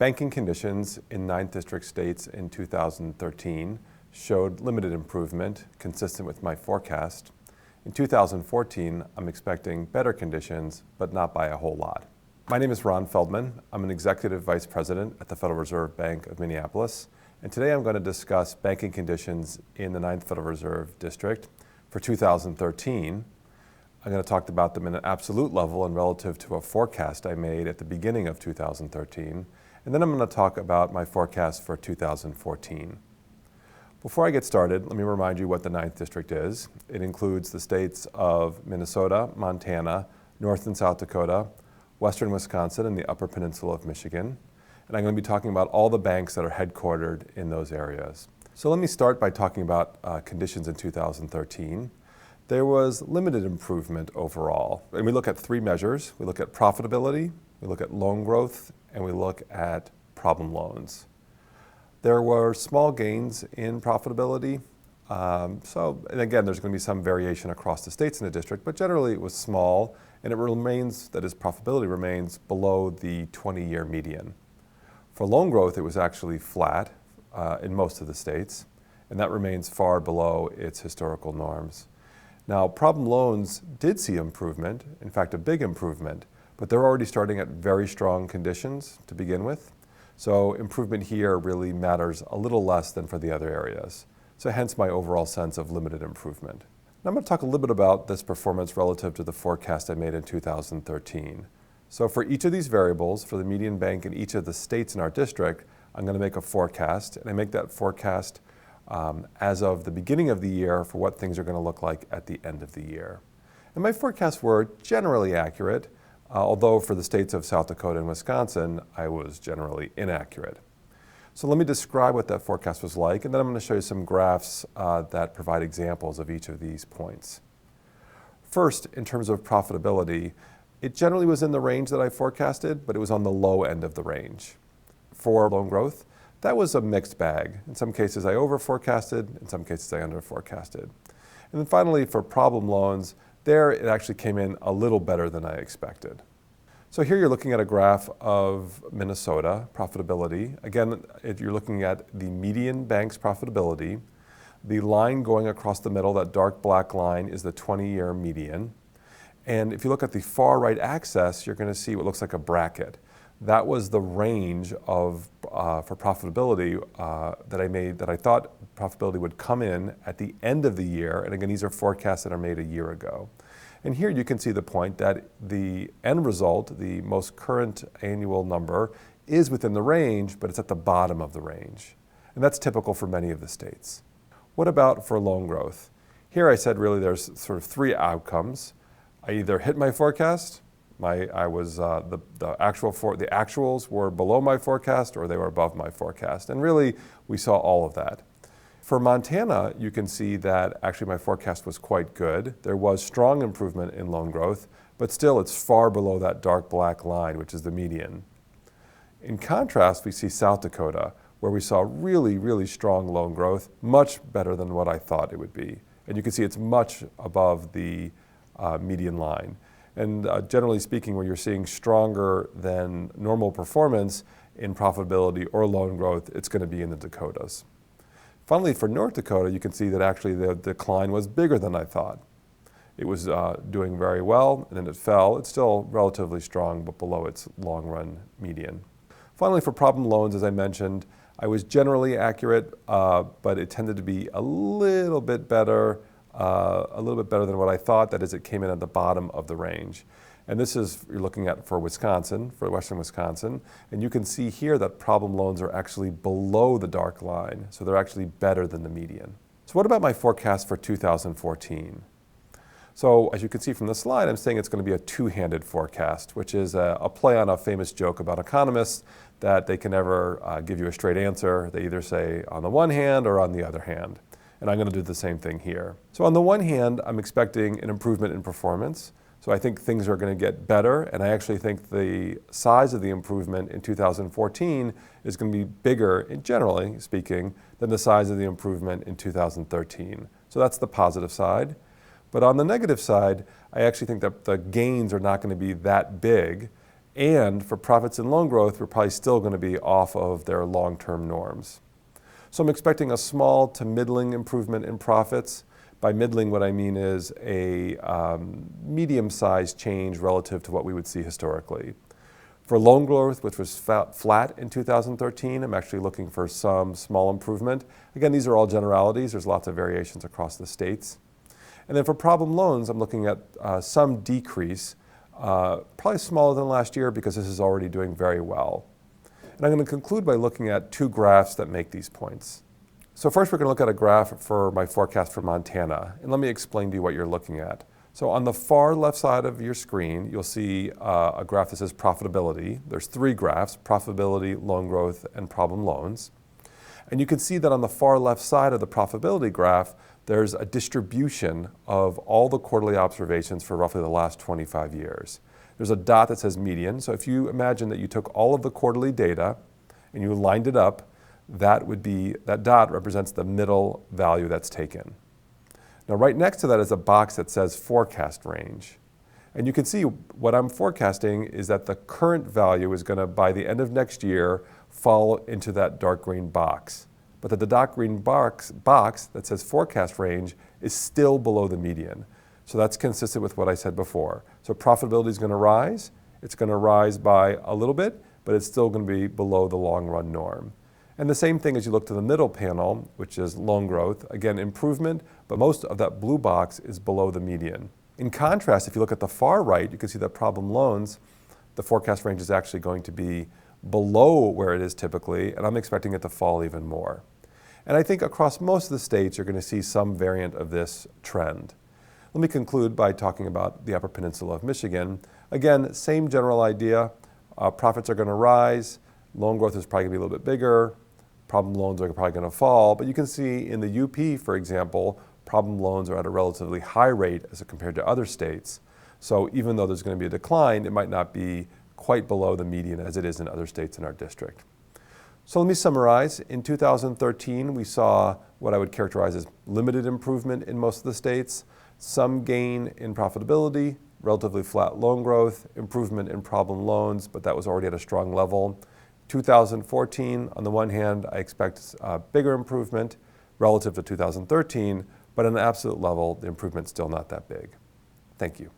Banking conditions in 9th District states in 2013 showed limited improvement, consistent with my forecast. In 2014, I'm expecting better conditions, but not by a whole lot. My name is Ron Feldman. I'm an Executive Vice President at the Federal Reserve Bank of Minneapolis. And today I'm going to discuss banking conditions in the 9th Federal Reserve District for 2013. I'm going to talk about them in an absolute level and relative to a forecast I made at the beginning of 2013. And then I'm going to talk about my forecast for 2014. Before I get started, let me remind you what the 9th District is. It includes the states of Minnesota, Montana, North and South Dakota, Western Wisconsin, and the Upper Peninsula of Michigan. And I'm going to be talking about all the banks that are headquartered in those areas. So let me start by talking about conditions in 2013. There was limited improvement overall. And we look at three measures. We look at profitability, we look at loan growth, and we look at problem loans. There were small gains in profitability. And again, there's going to be some variation across the states in the district, but generally it was small, and it remains, that is, profitability remains below the 20-year median. For loan growth, it was actually flat in most of the states, and that remains far below its historical norms. Now, problem loans did see improvement, in fact, a big improvement, but they're already starting at very strong conditions to begin with. So improvement here really matters a little less than for the other areas. So hence my overall sense of limited improvement. Now I'm going to talk a little bit about this performance relative to the forecast I made in 2013. So for each of these variables, for the median bank in each of the states in our district, I'm going to make a forecast, and I make that forecast as of the beginning of the year for what things are going to look like at the end of the year. And my forecasts were generally accurate, although for the states of South Dakota and Wisconsin, I was generally inaccurate. So let me describe what that forecast was like, and then I'm going to show you some graphs that provide examples of each of these points. First, in terms of profitability, it generally was in the range that I forecasted, but it was on the low end of the range. For loan growth, that was a mixed bag. In some cases I over-forecasted, in some cases I under-forecasted. And then finally, for problem loans, there it actually came in a little better than I expected. So here you're looking at a graph of Minnesota profitability. Again, if you're looking at the median bank's profitability, the line going across the middle, that dark black line, is the 20-year median. And if you look at the far right axis, you're going to see what looks like a bracket. That was the range of for profitability that I made, that I thought profitability would come in at the end of the year. And again, these are forecasts that are made a year ago. And here you can see the point that the end result, the most current annual number, is within the range, but it's at the bottom of the range. And that's typical for many of the states. What about for loan growth? Here I said really there's sort of three outcomes. I either hit my forecast, the actuals were below my forecast, or they were above my forecast. And really, we saw all of that. For Montana, you can see that actually my forecast was quite good. There was strong improvement in loan growth, but still it's far below that dark black line, which is the median. In contrast, we see South Dakota, where we saw really, really strong loan growth, much better than what I thought it would be. And you can see it's much above the median line. And generally speaking, where you're seeing stronger than normal performance in profitability or loan growth, it's going to be in the Dakotas. Finally, for North Dakota, you can see that actually the decline was bigger than I thought. It was doing very well, and then it fell. It's still relatively strong, but below its long-run median. Finally, for problem loans, as I mentioned, I was generally accurate, but it tended to be a little bit better than what I thought. That is, it came in at the bottom of the range. And this is, you're looking at for Wisconsin, for Western Wisconsin, and you can see here that problem loans are actually below the dark line, so they're actually better than the median. So what about my forecast for 2014? So as you can see from the slide, I'm saying it's going to be a two-handed forecast, which is a play on a famous joke about economists that they can never give you a straight answer. They either say on the one hand or on the other hand. And I'm going to do the same thing here. So on the one hand, I'm expecting an improvement in performance. So I think things are going to get better, and I actually think the size of the improvement in 2014 is going to be bigger, generally speaking, than the size of the improvement in 2013. So that's the positive side. But on the negative side, I actually think that the gains are not going to be that big, And for profits and loan growth, we're probably still going to be off of their long-term norms. So I'm expecting a small to middling improvement in profits. By middling, what I mean is a medium-sized change relative to what we would see historically. For loan growth, which was flat in 2013, I'm actually looking for some small improvement. Again, these are all generalities. There's lots of variations across the states. And then for problem loans, I'm looking at some decrease, probably smaller than last year because this is already doing very well. And I'm going to conclude by looking at two graphs that make these points. So first we're going to look at a graph for my forecast for Montana. And let me explain to you what you're looking at. So on the far left side of your screen, you'll see a graph that says profitability. There's three graphs: profitability, loan growth, and problem loans. And you can see that on the far left side of the profitability graph, there's a distribution of all the quarterly observations for roughly the last 25 years. There's a dot that says median. So if you imagine that you took all of the quarterly data and you lined it up, that dot represents the middle value that's taken. Now right next to that is a box that says forecast range. And you can see what I'm forecasting is that the current value is going to, by the end of next year, fall into that dark green box. But that the dark green box that says forecast range is still below the median. So that's consistent with what I said before. So profitability is going to rise. It's going to rise by a little bit, but it's still going to be below the long run norm. And the same thing as you look to the middle panel, which is loan growth. Again, improvement, but most of that blue box is below the median. In contrast, if you look at the far right, you can see that problem loans, the forecast range is actually going to be below where it is typically, and I'm expecting it to fall even more. And I think across most of the states, you're going to see some variant of this trend. Let me conclude by talking about the Upper Peninsula of Michigan. Again, same general idea. Profits are going to rise. Loan growth is probably going to be a little bit bigger. Problem loans are probably going to fall. But you can see in the UP, for example, problem loans are at a relatively high rate as compared to other states. So even though there's going to be a decline, it might not be quite below the median as it is in other states in our district. So let me summarize. In 2013, we saw what I would characterize as limited improvement in most of the states, some gain in profitability, relatively flat loan growth, improvement in problem loans, but that was already at a strong level. 2014, on the one hand, I expect a bigger improvement relative to 2013, but on an absolute level, the improvement's still not that big. Thank you.